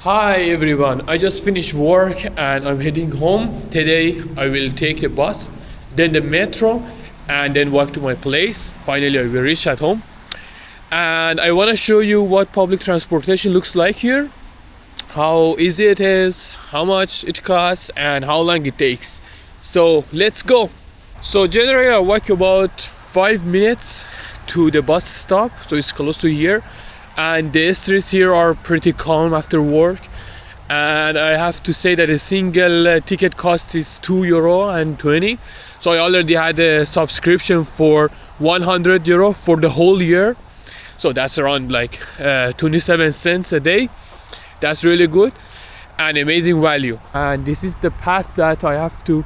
Hi everyone, I just finished work and I'm heading home. Today I will take the bus, then the metro, and then walk to my place. Finally I will reach at home. And I want to show you what public transportation looks like here, how easy it is, how much it costs, and how long it takes. So let's go. So generally I walk about 5 minutes to the bus stop, so it's close to here. And the streets here are pretty calm after work, and I have to say that a single ticket cost is €2.20. So I already had a subscription for €100 for the whole year, so that's around like 27 cents a day. That's really good and amazing value. And this is the path that I have to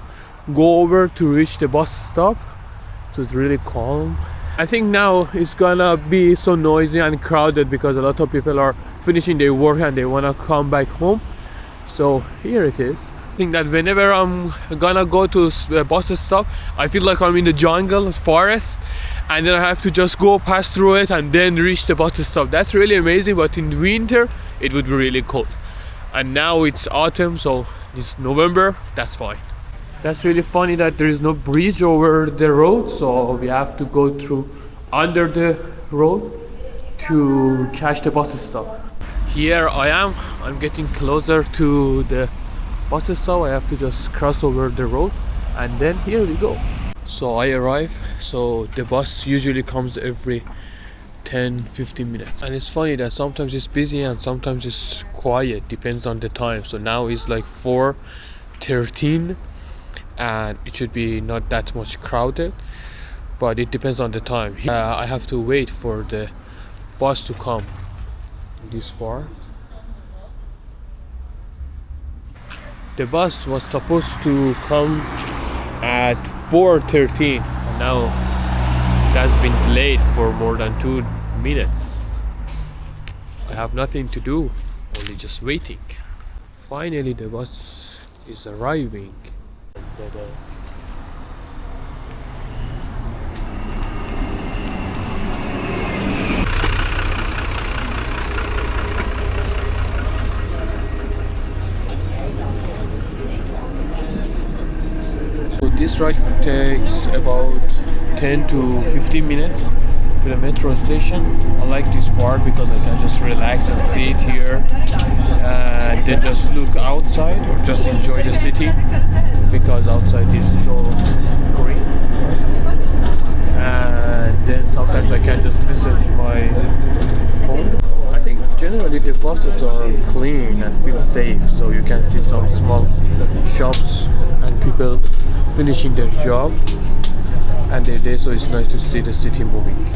go over to reach the bus stop, so it's really calm. I think now it's gonna be so noisy and crowded because a lot of people are finishing their work and they wanna come back home. So here it is. I think that whenever I'm gonna go to a bus stop, I feel like I'm in the jungle, forest, and then I have to just go pass through it and then reach the bus stop. That's really amazing, but in winter it would be really cold. And now it's autumn, so it's November, that's fine. That's really funny that there is no bridge over the road, so we have to go through under the road to catch the bus stop. Here I am, I'm getting closer to the bus stop. I have to just cross over the road and then here we go. So I arrive, so the bus usually comes every 10-15 minutes, and it's funny that sometimes it's busy and sometimes it's quiet, depends on the time. So now it's like 4:13 and it should be not that much crowded, but it depends on the time. I have to wait for the bus to come this far. The bus was supposed to come at 4:13 and now it has been delayed for more than 2 minutes. I have nothing to do, only just waiting. Finally the bus is arriving. So this ride takes about 10 to 15 minutes to the metro station. I like this part because I can just relax and sit here and then just look outside or just enjoy the city, because outside is so green. And then sometimes I can just message my phone. I think generally the buses are clean and feel safe, so you can see some small shops and people finishing their job and their day, so it's nice to see the city moving.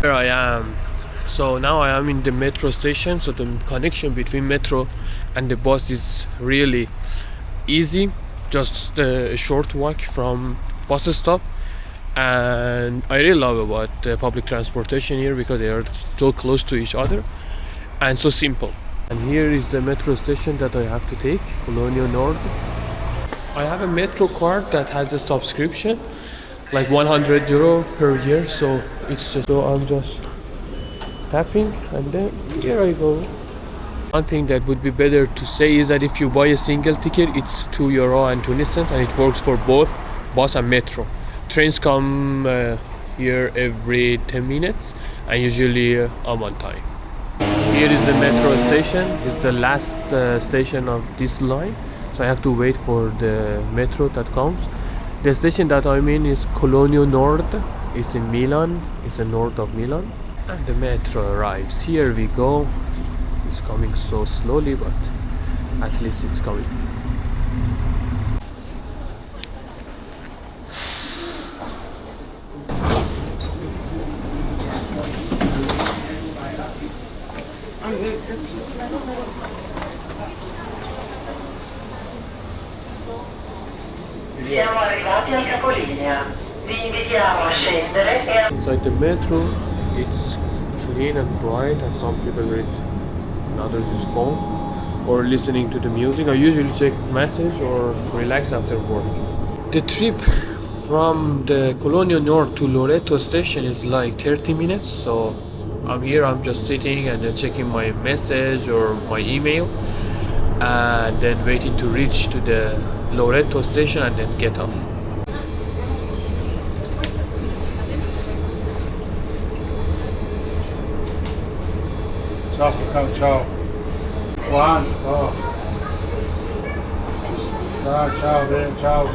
Here I am. So now I am in the metro station, so the connection between metro and the bus is really easy, just a short walk from bus stop. And I really love about public transportation here because they are so close to each other and so simple. And here is the metro station that I have to take, Cologno North. I have a metro card that has a subscription, like €100 per year, so it's just, so I'm just tapping and then here I go. One thing that would be better to say is that if you buy a single ticket, it's €2.20 and it works for both bus and metro. Trains come here every 10 minutes and usually I'm on time. Here is the metro station. It's the last station of this line, so I have to wait for the metro that comes. The station that I'm in is Cologno North. It's in Milan. It's the north of Milan. And the metro arrives. Here we go. It's coming so slowly, but at least it's coming. Siamo arrivati al capolinea. Vi invitiamo a scendere e a... Inside the metro, it's clean and bright, and some people read and others use phone or listening to the music. I usually check message or relax after work. The trip from the Cologno North to Loreto station is like 30 minutes, so I'm just sitting and then checking my message or my email and then waiting to reach to the Loreto station and then get off. Ciao Stefano, ciao. Juan, oh. Ciao, bene, ciao.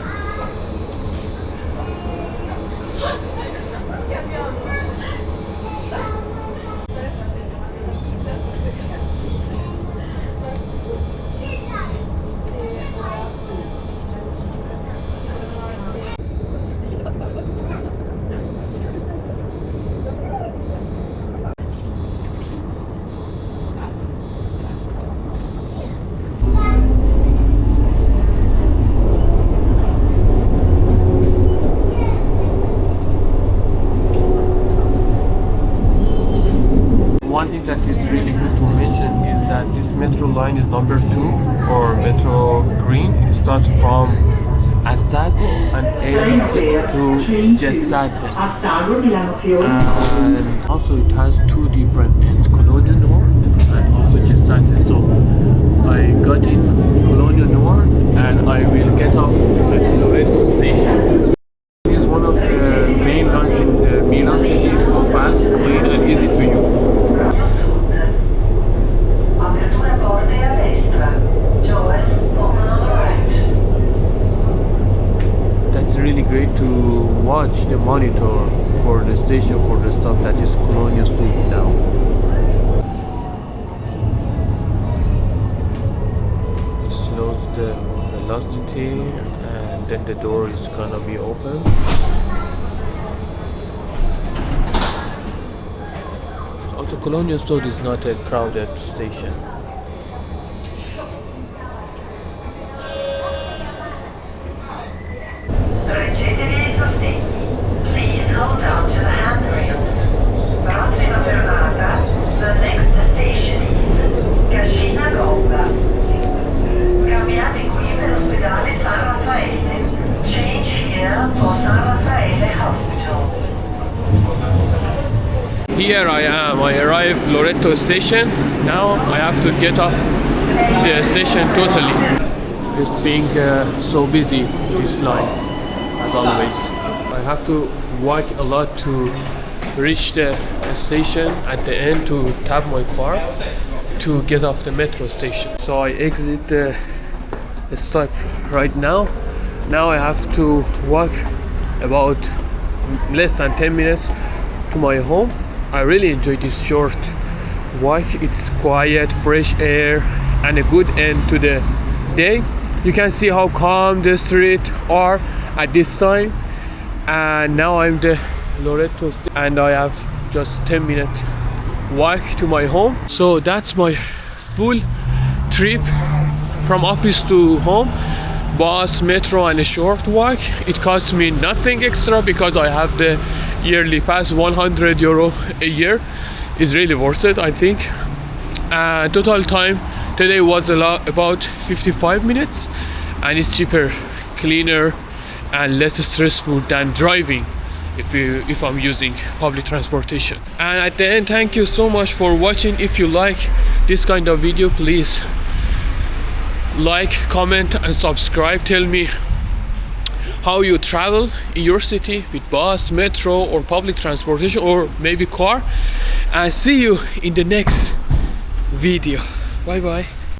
One thing that is really good to mention is that this metro line is number 2 or metro green. It starts from Assago and ends to Gessate. Assago, Milanofiori. And also it has 2 different ends, Cologno North and also Gessate. So I got in Cologno North and I will get off at Loreto station. It is one of the main lines in the Milan city. It's so fast, clean and easy to use. Apertura porte a destra. Doors open on the right. That's really great to watch the monitor for the station for the stop that is Cologno Sud now. It slows the velocity and then the door is gonna be open. Also Cologno Sud is not a crowded station. Reggetevi i sostegni. Please hold on to the handrails. Prossima fermata, the next station is Cascina Gomba. Cambiate qui per l'ospedale San Raffaele. Change here for San Raffaele Hospital. Here I am. I arrived Loreto station. Now I have to get off the station totally. It's being so busy this line as always. I have to walk a lot to reach the station at the end to tap my car to get off the metro station. So I exit the stop right now. Now I have to walk about less than 10 minutes to my home. I really enjoy this short walk. It's quiet, fresh air and a good end to the day. You can see how calm the streets are at this time. And now I'm the Loreto and I have just 10 minutes walk to my home. So that's my full trip from office to home. Bus, metro and a short walk. It cost me nothing extra because I have the yearly pass. 100 euro a year is really worth it, I think. Total time today was about 55 minutes and it's cheaper, cleaner and less stressful than driving if I'm using public transportation. And at the end, thank you so much for watching. If you like this kind of video, please like, comment and subscribe. Tell me how you travel in your city with bus, metro or public transportation or maybe car. And see you in the next video. Bye bye.